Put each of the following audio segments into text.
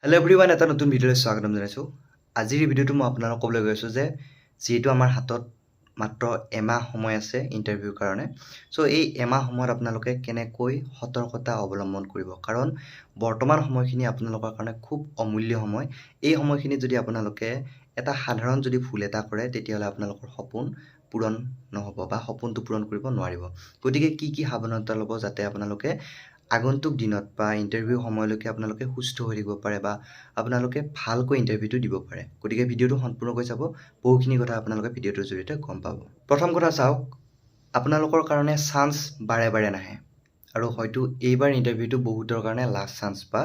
Hello' everyone, এটা নতুন ভিডিঅ'লৈ স্বাগতম জনাইছোঁ। আজিৰ ভিডিঅ'টো মই আপোনালোকক ক'বলৈ গৈ আছোঁ যে যিহেতু আমাৰ হাতত মাত্ৰ এমাহ সময় আছে ইণ্টাৰভিউৰ কাৰণে। চ' এই এমাহ সময়ত আপোনালোকে কেনেকৈ সতৰ্কতা অৱলম্বন কৰিব, কাৰণ বৰ্তমান সময়খিনি আপোনালোকৰ কাৰণে খুব অমূল্য সময়। এই সময়খিনিত যদি আপোনালোকে এটা সাধাৰণ যদি ভুল এটা কৰে, তেতিয়াহ'লে আপোনালোকৰ সপোন পূৰণ নহ'ব বা সপোনটো পূৰণ কৰিব নোৱাৰিব। গতিকে কি সাৱধানতা ল'ব যাতে আপোনালোকে আগন্তুক দিনত বা ইণ্টাৰভিউ সময়লৈকে আপোনালোকে সুস্থ হৈ থাকিব পাৰে বা আপোনালোকে ভালকৈ ইণ্টাৰভিউটো দিব পাৰে। গতিকে ভিডিঅ'টো সম্পূৰ্ণকৈ চাব, বহুখিনি কথা আপোনালোকে ভিডিঅ'টোৰ জৰিয়তে গম পাব। প্ৰথম কথা চাওক, আপোনালোকৰ কাৰণে চান্স বাৰে বাৰে নাহে, আৰু হয়তো এইবাৰ ইণ্টাৰভিউটো বহুতৰ কাৰণে লাষ্ট চান্স, বা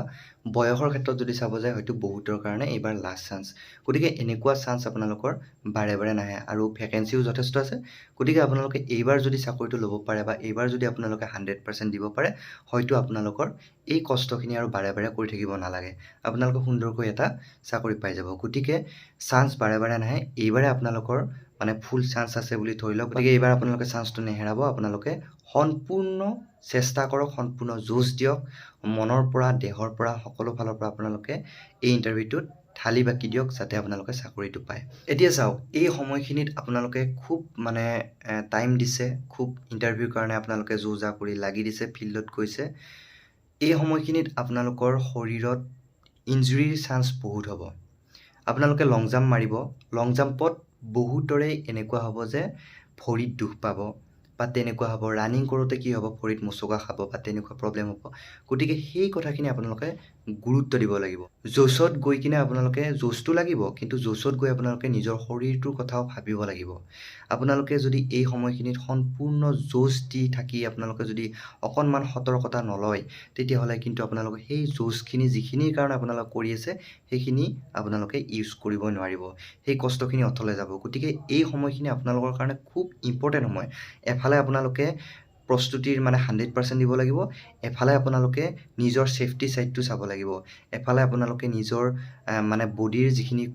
বয়সৰ ক্ষেত্ৰত যদি চাব যায় হয়তো বহুতৰ কাৰণে এইবাৰ লাষ্ট চান্স। গতিকে এনেকুৱা চান্স আপোনালোকৰ বাৰে বাৰে নাহে, আৰু ভেকেঞ্চিও যথেষ্ট আছে। গতিকে আপোনালোকে এইবাৰ যদি চাকৰিটো ল'ব পাৰে বা এইবাৰ যদি আপোনালোকে 100% দিব পাৰে, হয়তো আপোনালোকৰ এই কষ্টখিনি আৰু বাৰে বাৰে কৰি থাকিব নালাগে, আপোনালোকে সুন্দৰকৈ এটা চাকৰি পাই যাব। গতিকে চান্স বাৰে বাৰে নাহে, এইবাৰে আপোনালোকৰ ফুল চান্স আছে বুলি ধৰি লওক। গতিকে এইবাৰ আপোনালোকে চান্সটো নেহেৰাব, আপোনালোকে সম্পূৰ্ণ চেষ্টা কৰক, সম্পূৰ্ণ যুঁজ দিয়ক, মনৰ পৰা দেহৰ পৰা সকলো ফালৰ পৰা আপোনালোকে এই ইণ্টাৰভিউটোত ঢালি বাকি দিয়ক যাতে আপোনালোকে চাকৰিটো পায়। এতিয়া চাওক, এই সময়খিনিত আপোনালোকে খুব টাইম দিছে, খুব ইণ্টাৰভিউৰ কাৰণে আপোনালোকে যো-জা কৰি লাগি দিছে, ফিল্ডত গৈছে। এই সময়খিনিত আপোনালোকৰ শৰীৰত ইঞ্জুৰিৰ চান্স বহুত হ'ব। আপোনালোকে লং জাম্প মাৰিব, লং জাম্পত বহুতৰে এনেকুৱা হ'ব যে ভৰিত দুখ পাব বা তেনেকুৱা হ'ব, ৰানিং কৰোঁতে কি হ'ব, ভৰিত মোচকা খাব বা তেনেকুৱা প্ৰব্লেম হ'ব। গতিকে সেই কথাখিনি আপোনালোকে গুৰুত্ব দিব লাগিব। য'চত গৈ কিনে আপোনালোকে য'চটো লাগিব, কিন্তু য'চত গৈ আপোনালোকে নিজৰ শৰীৰটোৰ কথাও ভাবিব লাগিব। আপোনালোকে যদি এই সময়খিনিত সম্পূৰ্ণ য'চ দি থাকি আপোনালোকে যদি অকণমান সতৰ্কতা নলয়, তেতিয়াহ'লে কিন্তু আপোনালোকে সেই য'চখিনি যিখিনিৰ কাৰণে আপোনালোকে কৰি আছে সেইখিনি আপোনালোকে ইউজ কৰিব নোৱাৰিব, সেই কষ্টখিনি অথলে যাব। গতিকে এই সময়খিনি আপোনালোকৰ কাৰণে খুব ইম্পৰ্টেণ্ট সময়। এফালে আপোনালোকে প্ৰস্তুতিৰ 100% দিব লাগিব, এফালে আপোনালোকে নিজৰ ছেফটি ছাইডটো চাব লাগিব, এফালে আপোনালোকে নিজৰ বডিৰ যিখিনি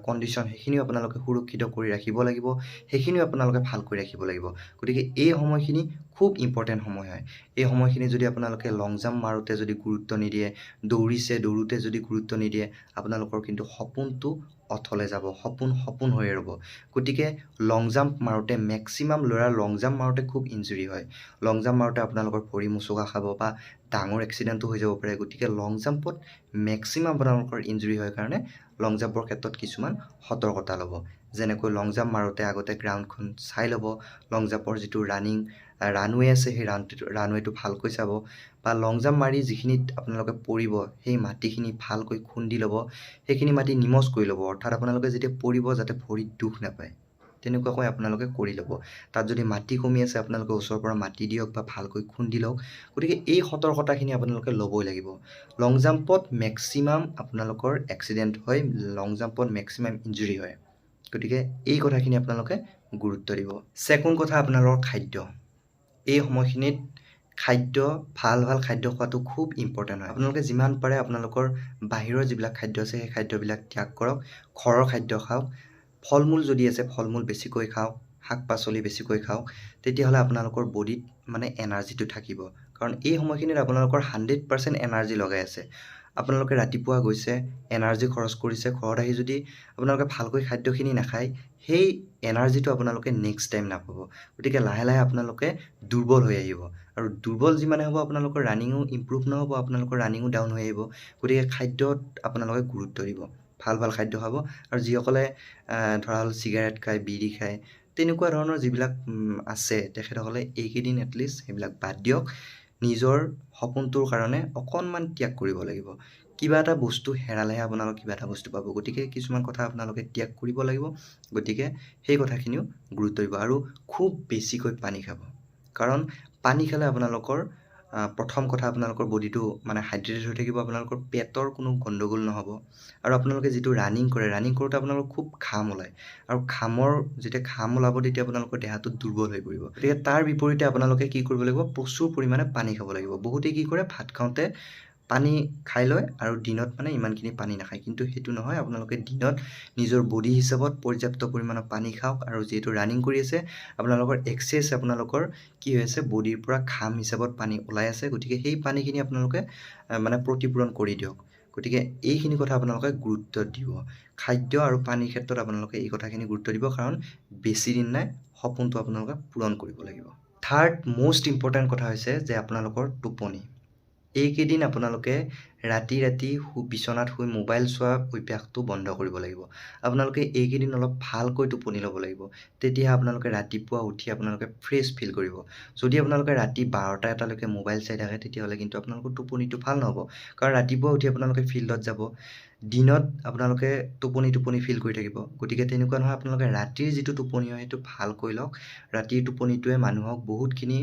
কণ্ডিশ্যন সেইখিনিও আপোনালোকে সুৰক্ষিত কৰি ৰাখিব লাগিব, সেইখিনিও আপোনালোকে ভালকৈ ৰাখিব লাগিব। গতিকে এই সময়খিনি খুব ইম্পৰ্টেণ্ট সময় হয়। এই সময়খিনি যদি আপোনালোকে লং জাম্প মাৰোঁতে যদি গুৰুত্ব নিদিয়ে, দৌৰোঁতে যদি গুৰুত্ব নিদিয়ে, আপোনালোকৰ কিন্তু সপোনটো অথলে যাব, সপোন হৈয়ে ৰ'ব। গতিকে লং জাম্প মাৰোঁতে মেক্সিমাম ল'ৰাৰ লং জাম্প মাৰোঁতে খুব ইঞ্জুৰি হয়। লং জাম্প মাৰোঁতে আপোনালোকৰ ভৰি মোচকা খাব বা ডাঙৰ এক্সিডেণ্টো হৈ যাব পাৰে। গতিকে লং জাম্পত মেক্সিমাম আপোনালোকৰ ইঞ্জুৰি হয় কাৰণে লং জাম্পৰ ক্ষেত্ৰত কিছুমান সতৰ্কতা ল'ব। যেনেকৈ লং জাম্প মাৰোঁতে আগতে গ্ৰাউণ্ডখন চাই ল'ব, লং জাম্পৰ যিটো ৰানৱে আছে সেই ৰানৱেটো ভালকৈ চাব, বা লং জাম্প মাৰি যিখিনিত আপোনালোকে পৰিব সেই মাটিখিনি ভালকৈ খুন্দি ল'ব, সেইখিনি মাটি নিমজ কৰি ল'ব। অৰ্থাৎ আপোনালোকে যেতিয়া পৰিব যাতে ভৰিত দুখ নাপায়, তেনেকুৱাকৈ আপোনালোকে কৰি ল'ব। তাত যদি মাটি কমি আছে আপোনালোকে ওচৰৰ পৰা মাটি দিয়ক বা ভালকৈ খুন্দি লওক। গতিকে এই সতৰ্কতাখিনি আপোনালোকে ল'বই লাগিব। লং জাম্পত মেক্সিমাম আপোনালোকৰ এক্সিডেণ্ট হয়, লং জাম্পত মেক্সিমাম ইঞ্জুৰি হয়। গতিকে এই কথাখিনি আপোনালোকে গুৰুত্ব দিব। ছেকেণ্ড কথা, আপোনালোকৰ খাদ্য। এই সময়খিনিত ভাল খাদ্য খোৱাটো খুব ইম্পৰ্টেণ্ট হয়। আপোনালোকে যিমান পাৰে আপোনালোকৰ বাহিৰৰ যিবিলাক খাদ্য আছে সেই খাদ্যবিলাক ত্যাগ কৰক, ঘৰৰ খাদ্য খাওক, ফল মূল যদি আছে ফল মূল বেছিকৈ খাওক, শাক পাচলি বেছিকৈ খাওক, তেতিয়াহ'লে আপোনালোকৰ বডিত এনাৰ্জিটো থাকিব। কাৰণ এই সময়খিনিত আপোনালোকৰ 100% এনাৰ্জি লগাই আছে। আপোনালোকে ৰাতিপুৱা গৈছে, এনাৰ্জি খৰচ কৰিছে, ঘৰত আহি যদি আপোনালোকে ভালকৈ খাদ্যখিনি নাখায়, সেই এনাৰ্জিটো আপোনালোকে নেক্সট টাইম নাপাব। গতিকে লাহে লাহে আপোনালোকে দুৰ্বল হৈ আহিব, আৰু দুৰ্বল যিমানে হ'ব আপোনালোকৰ ৰানিঙো ইম্প্ৰুভ নহ'ব, আপোনালোকৰ ৰানিঙো ডাউন হৈ আহিব। গতিকে খাদ্যত আপোনালোকে গুৰুত্ব দিব, ভাল খাদ্য খাব। আৰু যিসকলে ধৰা হ'ল চিগাৰেট খায়, বিড়ি খায়, তেনেকুৱা ধৰণৰ যিবিলাক আছে, তেখেতসকলে এইকেইদিন এটলিষ্ট সেইবিলাক বাদ দিয়ক। নিজৰ সপোনটোৰ কাৰণে অকণমান ত্যাগ কৰিব লাগিব। কিবা এটা বস্তু হেৰালেহে আপোনালোকে কিবা এটা বস্তু পাব। গতিকে কিছুমান কথা আপোনালোকে ত্যাগ কৰিব লাগিব। গতিকে সেই কথাখিনিও গুৰুত্ব দিব, আৰু খুব বেছিকৈ পানী খাব। কাৰণ পানী খালে আপোনালোকৰ প্ৰথম কথা আপোনালোকৰ বডিটো হাইড্ৰেটেড হৈ থাকিব, আপোনালোকৰ পেটৰ কোনো গণ্ডগোল নহ'ব। আৰু আপোনালোকে যিটো ৰানিং কৰোঁতে আপোনালোকৰ খুব ঘাম ওলায়, আৰু যেতিয়া ঘাম ওলাব তেতিয়া আপোনালোকৰ দেহাটো দুৰ্বল হৈ পৰিব। গতিকে তাৰ বিপৰীতে আপোনালোকে কি কৰিব লাগিব, প্ৰচুৰ পৰিমাণে পানী খাব লাগিব। বহুতেই কি কৰে, ভাত খাওঁতে পানী খাই লয় আৰু দিনত ইমানখিনি পানী নাখায়, কিন্তু সেইটো নহয়। আপোনালোকে দিনত নিজৰ বডি হিচাপত পৰ্যাপ্ত পৰিমাণৰ পানী খাওক, আৰু যিহেতু ৰানিং কৰি আছে আপোনালোকৰ এক্সেছ আপোনালোকৰ কি হৈ আছে, বডিৰ পৰা ঘাম হিচাপত পানী ওলাই আছে। গতিকে সেই পানীখিনি আপোনালোকে প্ৰতিপূৰণ কৰি দিয়ক। গতিকে এইখিনি কথা আপোনালোকে গুৰুত্ব দিব। খাদ্য আৰু পানীৰ ক্ষেত্ৰত আপোনালোকে এই কথাখিনি গুৰুত্ব দিব, কাৰণ বেছি দিন নাই, সপোনটো আপোনালোকে পূৰণ কৰিব লাগিব। থাৰ্ড মষ্ট ইম্পৰ্টেণ্ট কথা হৈছে যে আপোনালোকৰ টোপনি। এইকেইদিন আপোনালোকে ৰাতি বিচনাত শুই মোবাইল চোৱা অভ্যাসটো বন্ধ কৰিব লাগিব। আপোনালোকে এইকেইদিন অলপ ভালকৈ টোপনি ল'ব লাগিব। তেতিয়াহে আপোনালোকে ৰাতিপুৱা উঠি আপোনালোকে ফ্ৰেছ ফিল কৰিব। যদি আপোনালোকে ৰাতি 12টা-1টালৈকে মোবাইল চাই থাকে, তেতিয়াহ'লে কিন্তু আপোনালোকৰ টোপনিটো ভাল নহ'ব। কাৰণ ৰাতিপুৱা উঠি আপোনালোকে ফিল্ডত যাব, দিনত আপোনালোকে টোপনি ফিল কৰি থাকিব। গতিকে তেনেকুৱা নহয়, আপোনালোকে ৰাতিৰ যিটো টোপনি হয় সেইটো ভালকৈ লওক। ৰাতিৰ টোপনিটোৱে মানুহক বহুতখিনি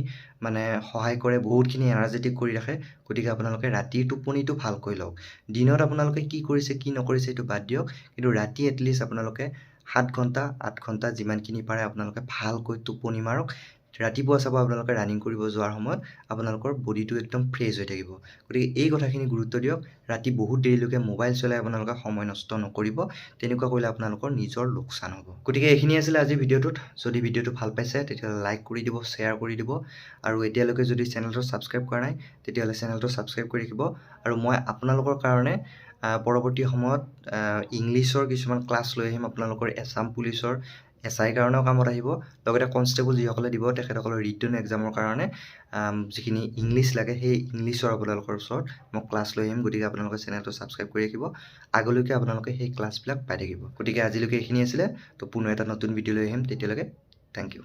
সহায় কৰে, বহুতখিনি এনাৰ্জেটিক কৰি ৰাখে। গতিকে আপোনালোকে ৰাতিৰ টোপনিটো ভালকৈ লওক। দিনত আপোনালোকে কি কৰিছে কি নকৰিছে সেইটো বাদ দিয়ক, কিন্তু ৰাতি এটলিষ্ট আপোনালোকে 7 ঘণ্টা 8 ঘণ্টা যিমানখিনি পাৰে আপোনালোকে ভালকৈ টোপনি মাৰক। ৰাতিপুৱা চাব আপোনালোকে ৰানিং কৰিব যোৱাৰ সময়ত আপোনালোকৰ বডিটো একদম ফ্ৰেছ হৈ থাকিব। গতিকে এই কথাখিনি গুৰুত্ব দিয়ক। ৰাতি বহুত দেৰিলৈকে মোবাইল চলাই আপোনালোকে সময় নষ্ট নকৰিব। তেনেকুৱা কৰিলে আপোনালোকৰ নিজৰ লোকচান হ'ব। গতিকে এইখিনি আছিলে আজিৰ ভিডিঅ'টোত। যদি ভিডিঅ'টো ভাল পাইছে তেতিয়াহ'লে লাইক কৰি দিব, শ্বেয়াৰ কৰি দিব, আৰু এতিয়ালৈকে যদি চেনেলটো ছাবস্ক্ৰাইব কৰা নাই তেতিয়াহ'লে চেনেলটো ছাবস্ক্ৰাইব কৰি ৰাখিব। আৰু মই আপোনালোকৰ কাৰণে পৰৱৰ্তী সময়ত ইংলিছৰ কিছুমান ক্লাছ লৈ আহিম। আপোনালোকৰ এছাম পুলিচৰ SI কাৰণেও কামত আহিব, লগতে কনষ্টেবল যিসকলে দিব তেখেতসকলৰ ৰিটেন এক্সামৰ কাৰণে যিখিনি ইংলিছ লাগে সেই ইংলিছৰ আপোনালোকৰ ওচৰত মই ক্লাছ লৈ আহিম। গতিকে আপোনালোকে চেনেলটো ছাবস্ক্ৰাইব কৰি ৰাখিব। আগলৈকে আপোনালোকে সেই ক্লাছবিলাক পাই থাকিব। গতিকে আজিলৈকে এইখিনি আছিলে। তো পুনৰ এটা নতুন ভিডিঅ' লৈ আহিম। তেতিয়ালৈকে থেংক ইউ।